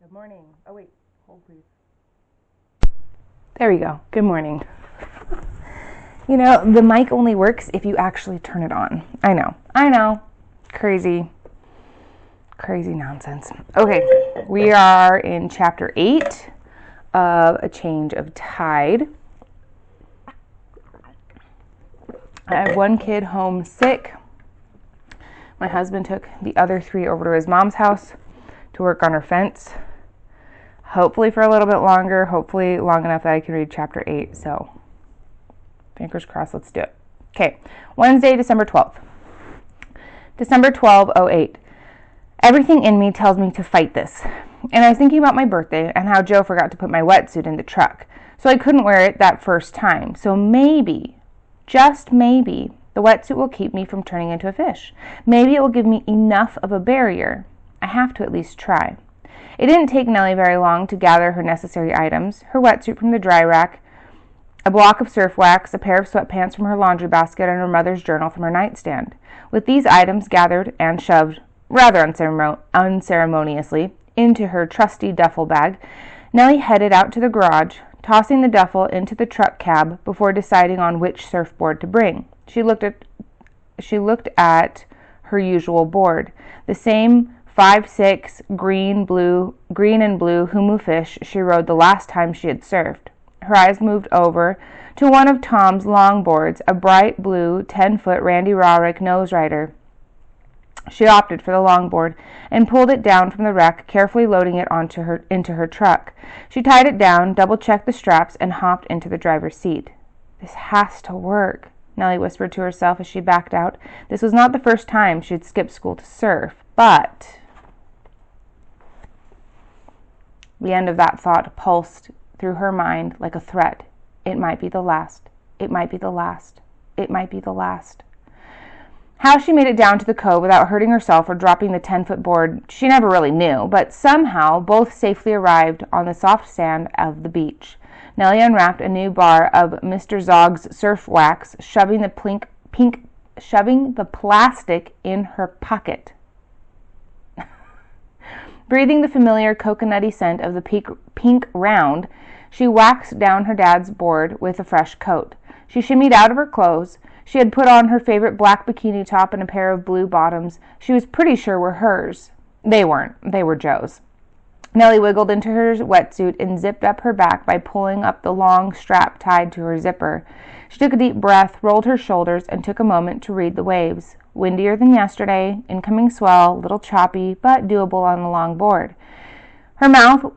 Good morning. Oh, wait. Hold, please. There we go. Good morning. You know, the mic only works if you actually turn it on. I know. Crazy nonsense. Okay, we are in chapter 8 of A Change of Tide. I have one kid home sick. My husband took the other 3 over to his mom's house to work on her fence. Hopefully for a little bit longer, hopefully long enough that I can read chapter 8. So, fingers crossed, let's do it. Okay, Wednesday, December 12th. December 12/08. Everything in me tells me to fight this. And I was thinking about my birthday and how Joe forgot to put my wetsuit in the truck. So I couldn't wear it that first time. So maybe, just maybe, the wetsuit will keep me from turning into a fish. Maybe it will give me enough of a barrier. I have to at least try. It didn't take Nellie very long to gather her necessary items, her wetsuit from the dry rack, a block of surf wax, a pair of sweatpants from her laundry basket, and her mother's journal from her nightstand. With these items gathered and shoved, rather unceremoniously, into her trusty duffel bag, Nellie headed out to the garage, tossing the duffel into the truck cab before deciding on which surfboard to bring. She looked at her usual board, the same 5'6" green and blue Humu fish she rode the last time she had surfed. Her eyes moved over to one of Tom's longboards, a bright blue 10-foot Randy Rarick nose rider. She opted for the longboard and pulled it down from the wreck, carefully loading it into her truck. She tied it down, double-checked the straps, and hopped into the driver's seat. "This has to work," Nellie whispered to herself as she backed out. This was not the first time she had skipped school to surf, but the end of that thought pulsed through her mind like a threat. It might be the last. It might be the last. It might be the last. How she made it down to the cove without hurting herself or dropping the 10-foot board, she never really knew, but somehow both safely arrived on the soft sand of the beach. Nellie unwrapped a new bar of Mr. Zog's surf wax, shoving the plastic in her pocket. Breathing the familiar coconutty scent of the pink round, she waxed down her dad's board with a fresh coat. She shimmied out of her clothes. She had put on her favorite black bikini top and a pair of blue bottoms she was pretty sure were hers. They weren't. They were Joe's. Nellie wiggled into her wetsuit and zipped up her back by pulling up the long strap tied to her zipper. She took a deep breath, rolled her shoulders, and took a moment to read the waves. Windier than yesterday, incoming swell, little choppy, but doable on the long board. Her mouth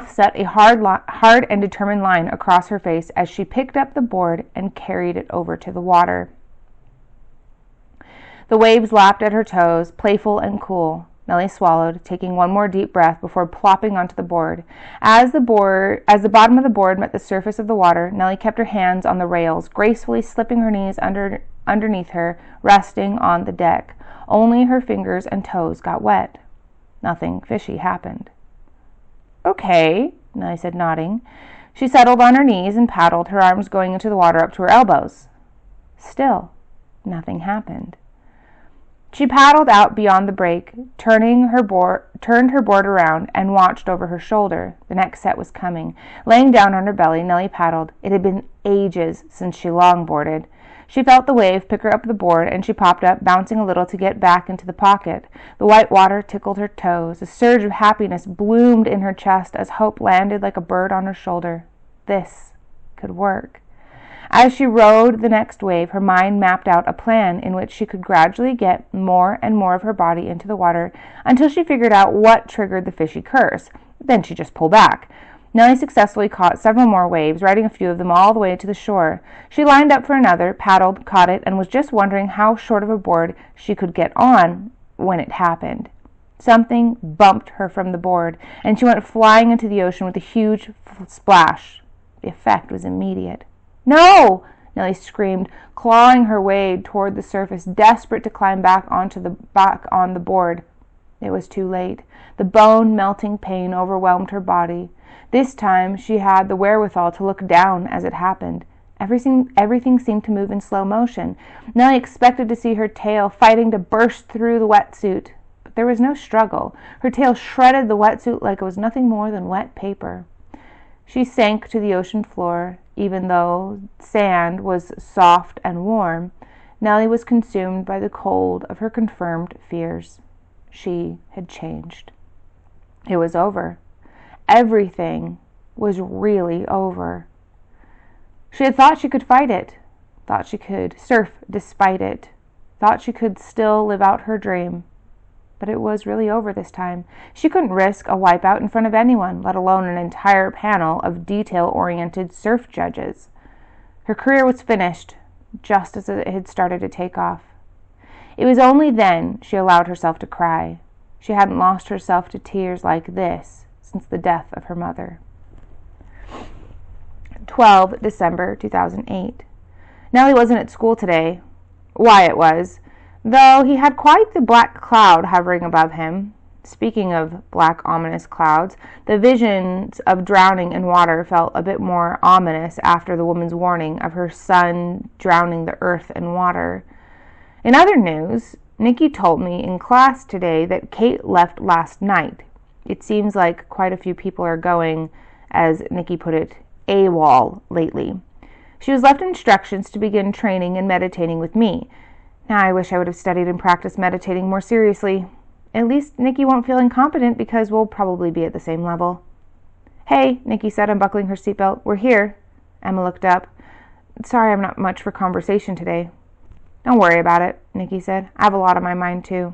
set a hard and determined line across her face as she picked up the board and carried it over to the water. The waves lapped at her toes, playful and cool. Nellie swallowed, taking one more deep breath before plopping onto the board. As the bottom of the board met the surface of the water, Nellie kept her hands on the rails, gracefully slipping her knees underneath her, resting on the deck. Only her fingers and toes got wet. Nothing fishy happened. "Okay," Nellie said, nodding. She settled on her knees and paddled, her arms going into the water up to her elbows. Still, nothing happened. She paddled out beyond the break, turned her board around, and watched over her shoulder. The next set was coming. Laying down on her belly, Nellie paddled. It had been ages since she longboarded. She felt the wave pick her up the board, and she popped up, bouncing a little to get back into the pocket. The white water tickled her toes. A surge of happiness bloomed in her chest as hope landed like a bird on her shoulder. This could work. As she rode the next wave, her mind mapped out a plan in which she could gradually get more and more of her body into the water until she figured out what triggered the fishy curse. Then she just pulled back. Nellie successfully caught several more waves, riding a few of them all the way to the shore. She lined up for another, paddled, caught it, and was just wondering how short of a board she could get on when it happened. Something bumped her from the board, and she went flying into the ocean with a huge splash. The effect was immediate. "No!" Nellie screamed, clawing her way toward the surface, desperate to climb back on the board. It was too late. The bone-melting pain overwhelmed her body. This time she had the wherewithal to look down as it happened. Everything seemed to move in slow motion. Nellie expected to see her tail fighting to burst through the wetsuit, but There was no struggle. Her tail shredded the wetsuit like it was nothing more than wet paper. She sank to the ocean floor. Even though sand was soft and warm, Nellie was consumed by the cold of her confirmed fears. She had changed. It was over. Everything was really over. She had thought she could fight it, thought she could surf despite it, thought she could still live out her dream. But it was really over this time. She couldn't risk a wipeout in front of anyone, let alone an entire panel of detail-oriented surf judges. Her career was finished, just as it had started to take off. It was only then she allowed herself to cry. She hadn't lost herself to tears like this since the death of her mother. 12 December 2008. Nellie wasn't at school today. Wyatt was, though he had quite the black cloud hovering above him. Speaking of black, ominous clouds, the visions of drowning in water felt a bit more ominous after the woman's warning of her son drowning the earth in water. In other news, Nikki told me in class today that Kate left last night. It seems like quite a few people are going, as Nikki put it, AWOL lately. She was left instructions to begin training and meditating with me. Now I wish I would have studied and practiced meditating more seriously. At least Nikki won't feel incompetent because we'll probably be at the same level. Hey, Nikki said, unbuckling her seatbelt. We're here. Emma looked up. Sorry I'm not much for conversation today. Don't worry about it, Nikki said. I have a lot on my mind too.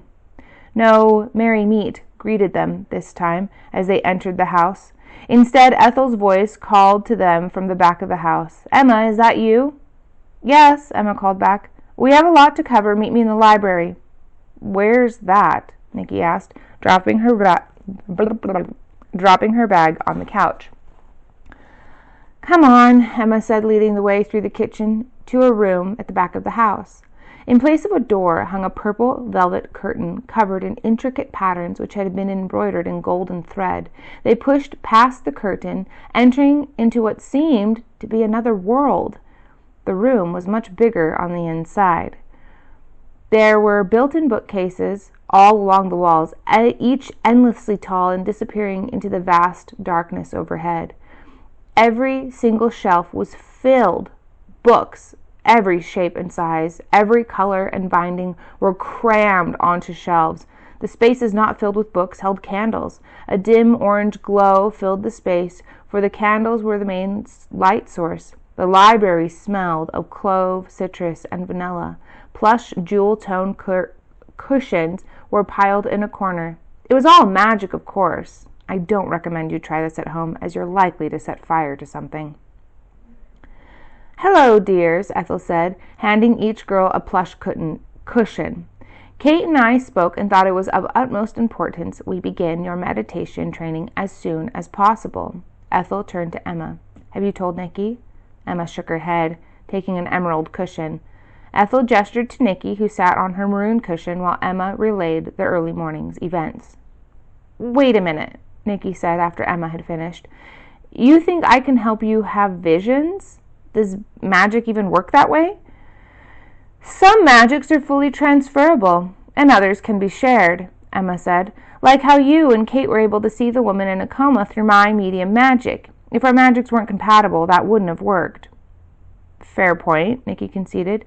No merry meet greeted them this time as they entered the house. Instead, Ethel's voice called to them from the back of the house. Emma, is that you? Yes, Emma called back. We have a lot to cover. Meet me in the library. Where's that? Nikki asked, dropping her bag on the couch. Come on, Emma said, leading the way through the kitchen to a room at the back of the house. In place of a door hung a purple velvet curtain covered in intricate patterns which had been embroidered in golden thread. They pushed past the curtain, entering into what seemed to be another world. The room was much bigger on the inside. There were built-in bookcases all along the walls, each endlessly tall and disappearing into the vast darkness overhead. Every single shelf was filled. Books, every shape and size, every color and binding were crammed onto shelves. The spaces not filled with books held candles. A dim orange glow filled the space, for the candles were the main light source. The library smelled of clove, citrus, and vanilla. Plush jewel-toned cushions were piled in a corner. It was all magic, of course. I don't recommend you try this at home, as you're likely to set fire to something. Hello, dears, Ethel said, handing each girl a plush cushion. Kate and I spoke and thought it was of utmost importance we begin your meditation training as soon as possible. Ethel turned to Emma. Have you told Nikki? Emma shook her head, taking an emerald cushion. Ethel gestured to Nikki, who sat on her maroon cushion while Emma relayed the early morning's events. Wait a minute, Nikki said after Emma had finished. You think I can help you have visions? Does magic even work that way? Some magics are fully transferable, and others can be shared, Emma said, like how you and Kate were able to see the woman in a coma through my medium magic. If our magics weren't compatible, that wouldn't have worked. Fair point, Nikki conceded.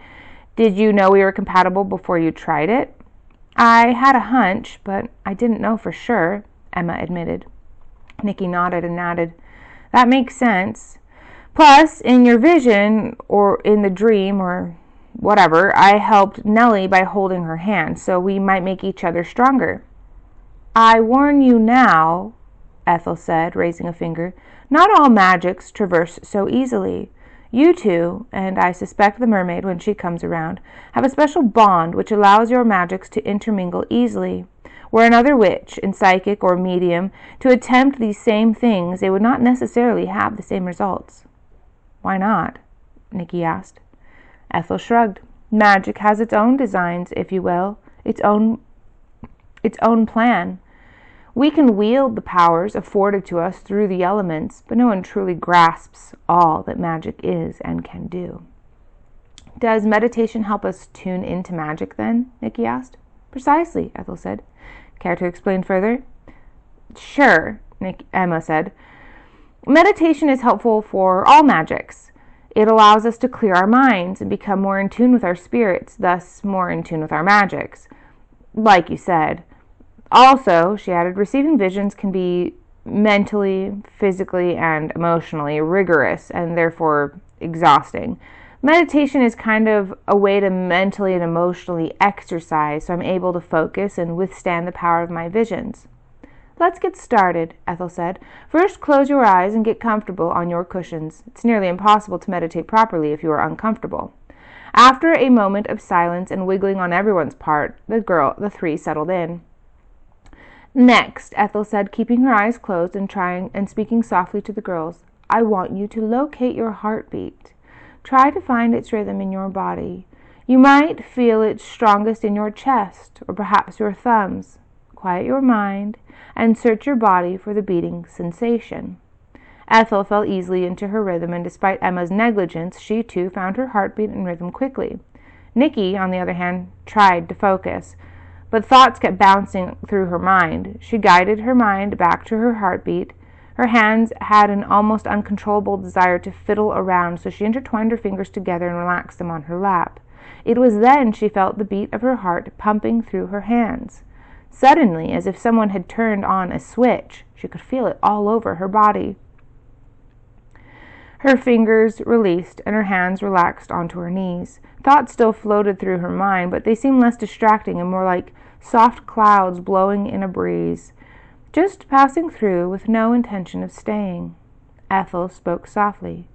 Did you know we were compatible before you tried it? I had a hunch, but I didn't know for sure, Emma admitted. Nikki nodded and nodded. That makes sense. Plus, in your vision, or in the dream, or whatever, I helped Nellie by holding her hand, so we might make each other stronger. I warn you now, Ethel said, raising a finger, not all magics traverse so easily. You two, and I suspect the mermaid when she comes around, have a special bond which allows your magics to intermingle easily. Were another witch, in psychic or medium, to attempt these same things, they would not necessarily have the same results. Why not? Nikki asked. Ethel shrugged. Magic has its own designs, if you will, its own plan. We can wield the powers afforded to us through the elements, but no one truly grasps all that magic is and can do. Does meditation help us tune into magic then? Nikki asked. Precisely, Ethel said. Care to explain further? Sure, Emma said. Meditation is helpful for all magics. It allows us to clear our minds and become more in tune with our spirits, thus more in tune with our magics. Like you said. Also, she added, receiving visions can be mentally, physically, and emotionally rigorous and therefore exhausting. Meditation is kind of a way to mentally and emotionally exercise so I'm able to focus and withstand the power of my visions. Let's get started, Ethel said. First, close your eyes and get comfortable on your cushions. It's nearly impossible to meditate properly if you are uncomfortable. After a moment of silence and wiggling on everyone's part, the three settled in. Next, Ethel said, keeping her eyes closed and speaking softly to the girls, I want you to locate your heartbeat. Try to find its rhythm in your body. You might feel it strongest in your chest or perhaps your thumbs. Quiet your mind and search your body for the beating sensation. Ethel fell easily into her rhythm, and despite Emma's negligence, she too found her heartbeat and rhythm quickly. Nikki, on the other hand, tried to focus, but thoughts kept bouncing through her mind. She guided her mind back to her heartbeat. Her hands had an almost uncontrollable desire to fiddle around, so she intertwined her fingers together and relaxed them on her lap. It was then she felt the beat of her heart pumping through her hands. Suddenly, as if someone had turned on a switch, she could feel it all over her body. Her fingers released and her hands relaxed onto her knees. Thoughts still floated through her mind, but they seemed less distracting and more like soft clouds blowing in a breeze, just passing through with no intention of staying. Ethel spoke softly.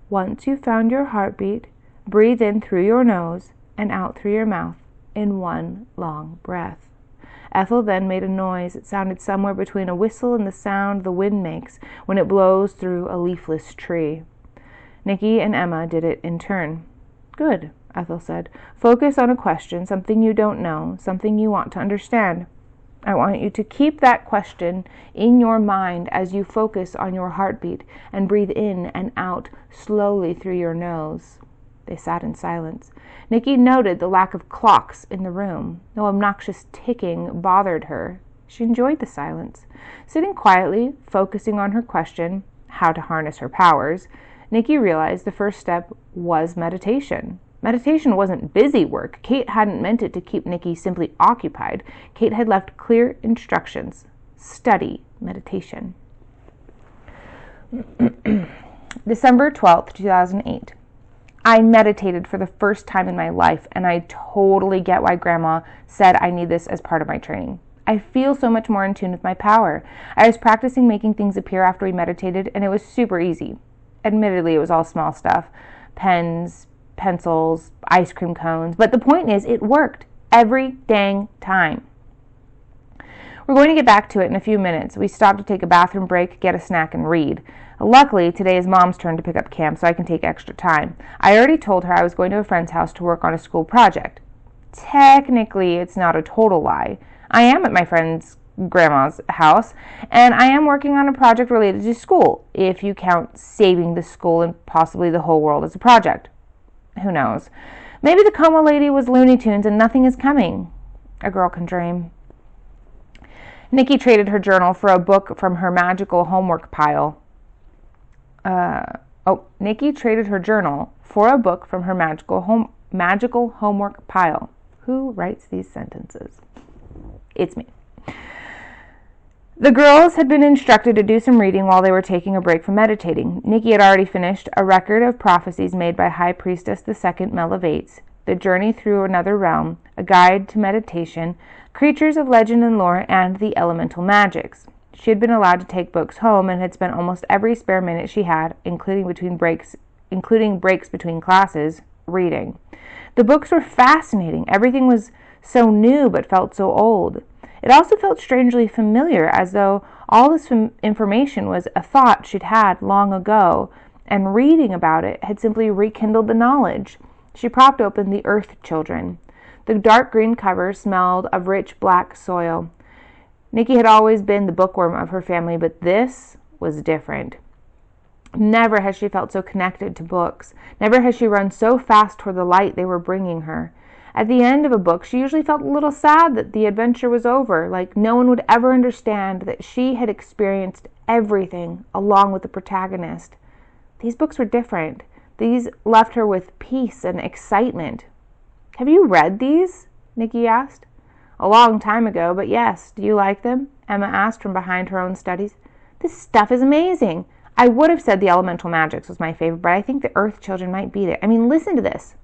Once you've found your heartbeat, breathe in through your nose and out through your mouth in one long breath. Ethel then made a noise that sounded somewhere between a whistle and the sound the wind makes when it blows through a leafless tree. Nikki and Emma did it in turn. Good, Ethel said. Focus on a question, something you don't know, something you want to understand. I want you to keep that question in your mind as you focus on your heartbeat and breathe in and out slowly through your nose. They sat in silence. Nikki noted the lack of clocks in the room. No obnoxious ticking bothered her. She enjoyed the silence. Sitting quietly, focusing on her question, how to harness her powers, Nikki realized the first step was meditation. Meditation wasn't busy work. Kate hadn't meant it to keep Nikki simply occupied. Kate had left clear instructions. Study meditation. December 12th, 2008. I meditated for the first time in my life, and I totally get why Grandma said I need this as part of my training. I feel so much more in tune with my power. I was practicing making things appear after we meditated, and it was super easy. Admittedly, it was all small stuff. Pens, pencils, ice cream cones. But the point is, it worked every dang time. We're going to get back to it in a few minutes. We stopped to take a bathroom break, get a snack, and read. Luckily, today is Mom's turn to pick up Cam, so I can take extra time. I already told her I was going to a friend's house to work on a school project. Technically, it's not a total lie. I am at my friend's grandma's house, and I am working on a project related to school, if you count saving the school and possibly the whole world as a project. Who knows? Maybe the coma lady was Looney Tunes and nothing is coming. A girl can dream. Nikki traded her journal for a book from her magical homework pile. Nikki traded her journal for a book from her magical homework pile. Who writes these sentences? It's me. The girls had been instructed to do some reading while they were taking a break from meditating. Nikki had already finished A Record of Prophecies Made by High Priestess II Mel of Eights, The Journey Through Another Realm, A Guide to Meditation, Creatures of Legend and Lore, and The Elemental Magics. She had been allowed to take books home and had spent almost every spare minute she had, including breaks between classes, reading. The books were fascinating. Everything was so new but felt so old. It also felt strangely familiar, as though all this information was a thought she'd had long ago, and reading about it had simply rekindled the knowledge. She propped open The Earth Children. The dark green cover smelled of rich black soil. Nikki had always been the bookworm of her family, but this was different. Never has she felt so connected to books. Never has she run so fast toward the light they were bringing her. At the end of a book, she usually felt a little sad that the adventure was over, like no one would ever understand that she had experienced everything along with the protagonist. These books were different. These left her with peace and excitement. "Have you read these?" Nikki asked. "A long time ago, but yes. Do you like them?" Emma asked from behind her own studies. "This stuff is amazing. I would have said the Elemental Magics was my favorite, but I think the Earth Children might beat it. I mean, listen to this.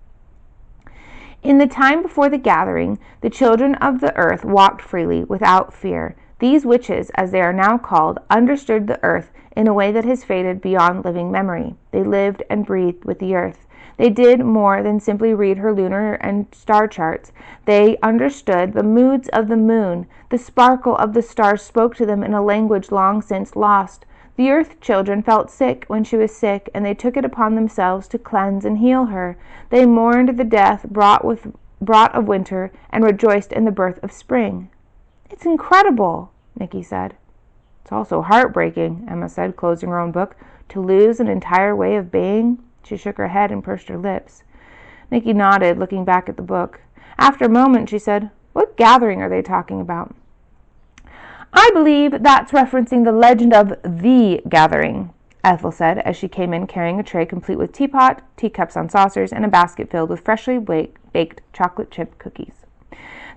In the time before the gathering, the children of the earth walked freely, without fear. These witches, as they are now called, understood the earth in a way that has faded beyond living memory. They lived and breathed with the earth. They did more than simply read her lunar and star charts. They understood the moods of the moon. The sparkle of the stars spoke to them in a language long since lost. The earth children felt sick when she was sick, and they took it upon themselves to cleanse and heal her. They mourned the death brought of winter and rejoiced in the birth of spring." "It's incredible," Nikki said. "It's also heartbreaking," Emma said, closing her own book. "To lose an entire way of being." She shook her head and pursed her lips. Nikki nodded, looking back at the book. After a moment, she said, "What gathering are they talking about?" "I believe that's referencing the legend of the gathering," Ethel said, as she came in carrying a tray complete with teapot, teacups on saucers, and a basket filled with freshly baked chocolate chip cookies.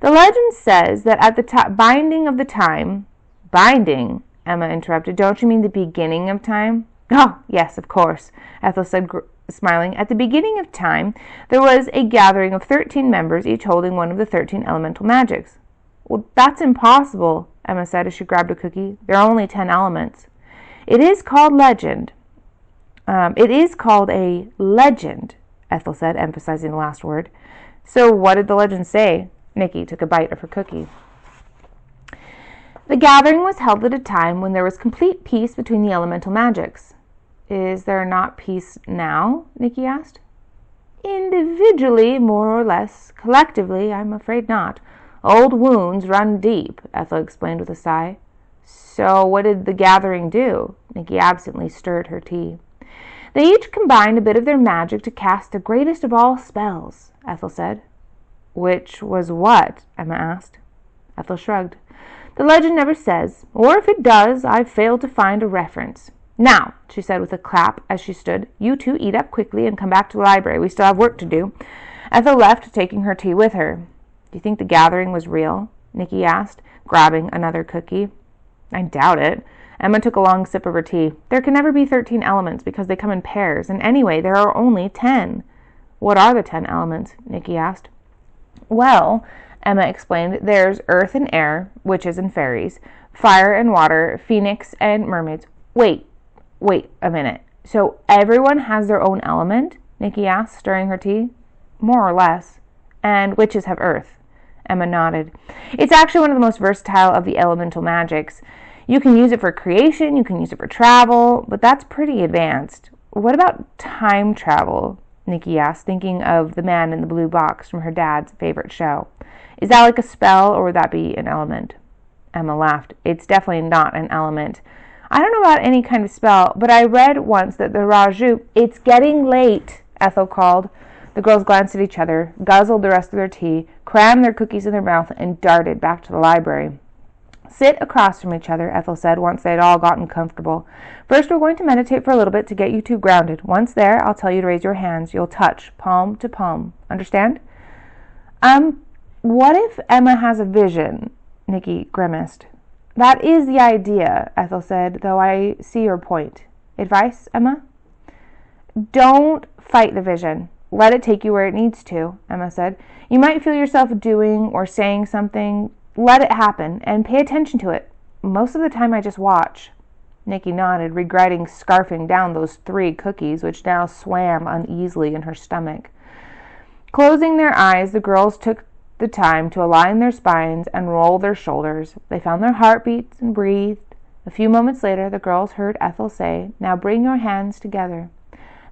"The legend says that at the binding of the time—" "Binding?" Emma interrupted. "Don't you mean the beginning of time?" "Oh, yes, of course," Ethel said, smiling. "At the beginning of time, there was a gathering of 13 members, each holding one of the 13 elemental magics." "Well, that's impossible," Emma said as she grabbed a cookie. "There are only 10 elements." "It is called legend." "It is called a legend," Ethel said, emphasizing the last word. "So what did the legend say?" Nikki took a bite of her cookie. "The gathering was held at a time when there was complete peace between the elemental magics." "Is there not peace now?" Nikki asked. "Individually, more or less. Collectively, I'm afraid not. Old wounds run deep," Ethel explained with a sigh. "So what did the gathering do?" Nikki absently stirred her tea. "They each combined a bit of their magic to cast the greatest of all spells," Ethel said. "Which was what?" Emma asked. Ethel shrugged. "The legend never says, or if it does, I've failed to find a reference. Now," she said with a clap as she stood, "you two eat up quickly and come back to the library. We still have work to do." Ethel left, taking her tea with her. "Do you think the gathering was real?" Nikki asked, grabbing another cookie. "I doubt it." Emma took a long sip of her tea. "There can never be 13 elements because they come in pairs, and anyway, there are only 10. "What are the 10 elements?" Nikki asked. "Well," Emma explained, "there's earth and air, witches and fairies, fire and water, phoenix and mermaids." Wait a minute. "So everyone has their own element?" Nikki asked, stirring her tea. "More or less. And witches have earth." Emma nodded. "It's actually one of the most versatile of the elemental magics. You can use it for creation, you can use it for travel, but that's pretty advanced." "What about time travel?" Nikki asked, thinking of the man in the blue box from her dad's favorite show. "Is that like a spell, or would that be an element?" Emma laughed. "It's definitely not an element. I don't know about any kind of spell, but I read once that the Raju—" "It's getting late," Ethel called. The girls glanced at each other, guzzled the rest of their tea, crammed their cookies in their mouth, and darted back to the library. "Sit across from each other," Ethel said, once they had all gotten comfortable. "First, we're going to meditate for a little bit to get you two grounded. Once there, I'll tell you to raise your hands. You'll touch, palm to palm. Understand?" What if Emma has a vision?" Nikki grimaced. "That is the idea," Ethel said, "though I see your point. Advice, Emma?" "Don't fight the vision. Let it take you where it needs to," Emma said. "You might feel yourself doing or saying something. Let it happen, and pay attention to it. Most of the time I just watch." Nikki nodded, regretting scarfing down those 3 cookies, which now swam uneasily in her stomach. Closing their eyes, the girls took the time to align their spines and roll their shoulders. They found their heartbeats and breathed. A few moments later, the girls heard Ethel say, "Now bring your hands together."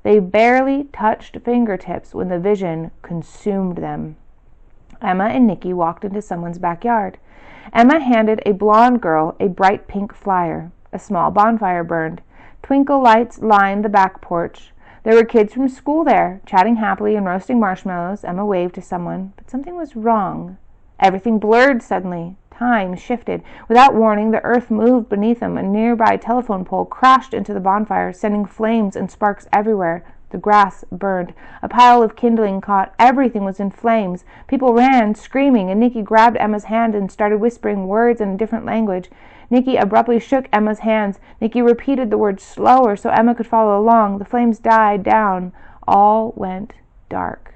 They barely touched fingertips when the vision consumed them. Emma and Nikki walked into someone's backyard. Emma handed a blonde girl a bright pink flyer. A small bonfire burned. Twinkle lights lined the back porch. There were kids from school there, chatting happily and roasting marshmallows. Emma waved to someone, but something was wrong. Everything blurred suddenly. Time shifted. Without warning, the earth moved beneath them. A nearby telephone pole crashed into the bonfire, sending flames and sparks everywhere. The grass burned. A pile of kindling caught. Everything was in flames. People ran, screaming, and Nikki grabbed Emma's hand and started whispering words in a different language. Nikki abruptly shook Emma's hands. Nikki repeated the words slower so Emma could follow along. The flames died down. All went dark.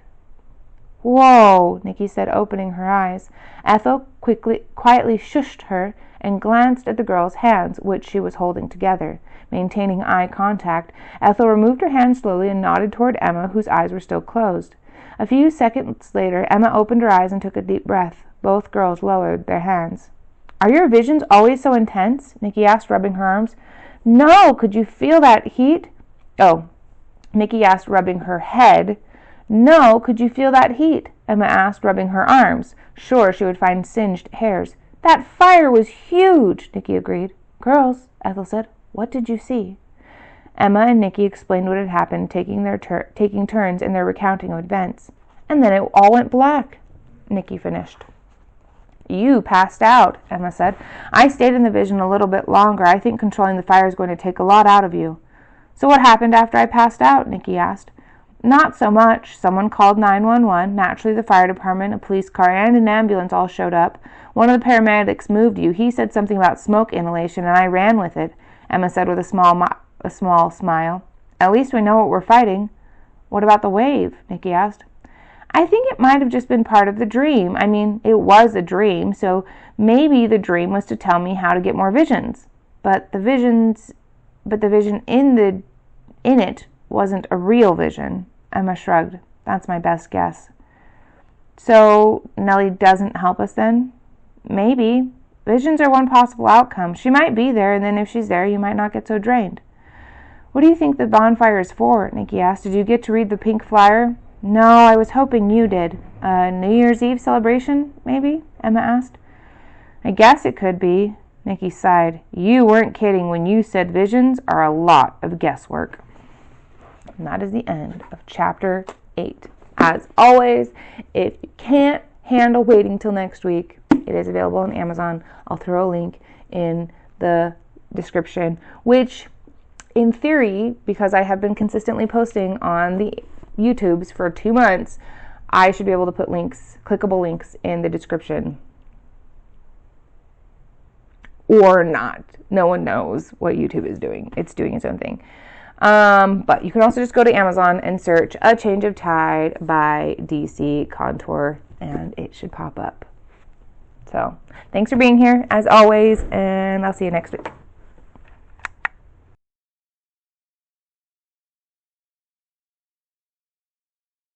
"Whoa," Nikki said, opening her eyes. Ethel quietly shushed her and glanced at the girl's hands, which she was holding together. Maintaining eye contact, Ethel removed her hand slowly and nodded toward Emma, whose eyes were still closed. A few seconds later, Emma opened her eyes and took a deep breath. Both girls lowered their hands. "Are your visions always so intense?" Nikki asked, rubbing her arms. "No, could you feel that heat?" "Oh," Nikki asked, rubbing her head. "No, could you feel that heat?" Emma asked, rubbing her arms, sure she would find singed hairs. "That fire was huge," Nikki agreed. "Girls," Ethel said, "what did you see?" Emma and Nikki explained what had happened, taking turns in their recounting of events. "And then it all went black," Nikki finished. "You passed out," Emma said. "I stayed in the vision a little bit longer. I think controlling the fire is going to take a lot out of you." "So what happened after I passed out?" Nikki asked. "Not so much. Someone called 911. Naturally, the fire department, a police car, and an ambulance all showed up. One of the paramedics moved you. He said something about smoke inhalation, and I ran with it," Emma said with a small smile. "At least we know what we're fighting." "What about the wave?" Nikki asked. "I think it might have just been part of the dream. I mean, it was a dream, so maybe the dream was to tell me how to get more visions. But the vision in it wasn't a real vision." Emma shrugged. "That's my best guess." "So Nellie doesn't help us then?" "Maybe. Visions are one possible outcome. She might be there, and then if she's there, you might not get so drained." "What do you think the bonfire is for?" Nikki asked. "Did you get to read the pink flyer?" "No, I was hoping you did." "A New Year's Eve celebration, maybe?" Emma asked. "I guess it could be." Nikki sighed. "You weren't kidding when you said visions are a lot of guesswork." And that is the end of Chapter 8. As always, if you can't handle waiting till next week, it is available on Amazon. I'll throw a link in the description, which, in theory, because I have been consistently posting on the YouTubes for 2 months, I should be able to put links, clickable links, in the description. Or not. No one knows what YouTube is doing. It's doing its own thing. But you can also just go to Amazon and search A Change of Tide by DC Contour, and it should pop up. So, thanks for being here, as always, and I'll see you next week.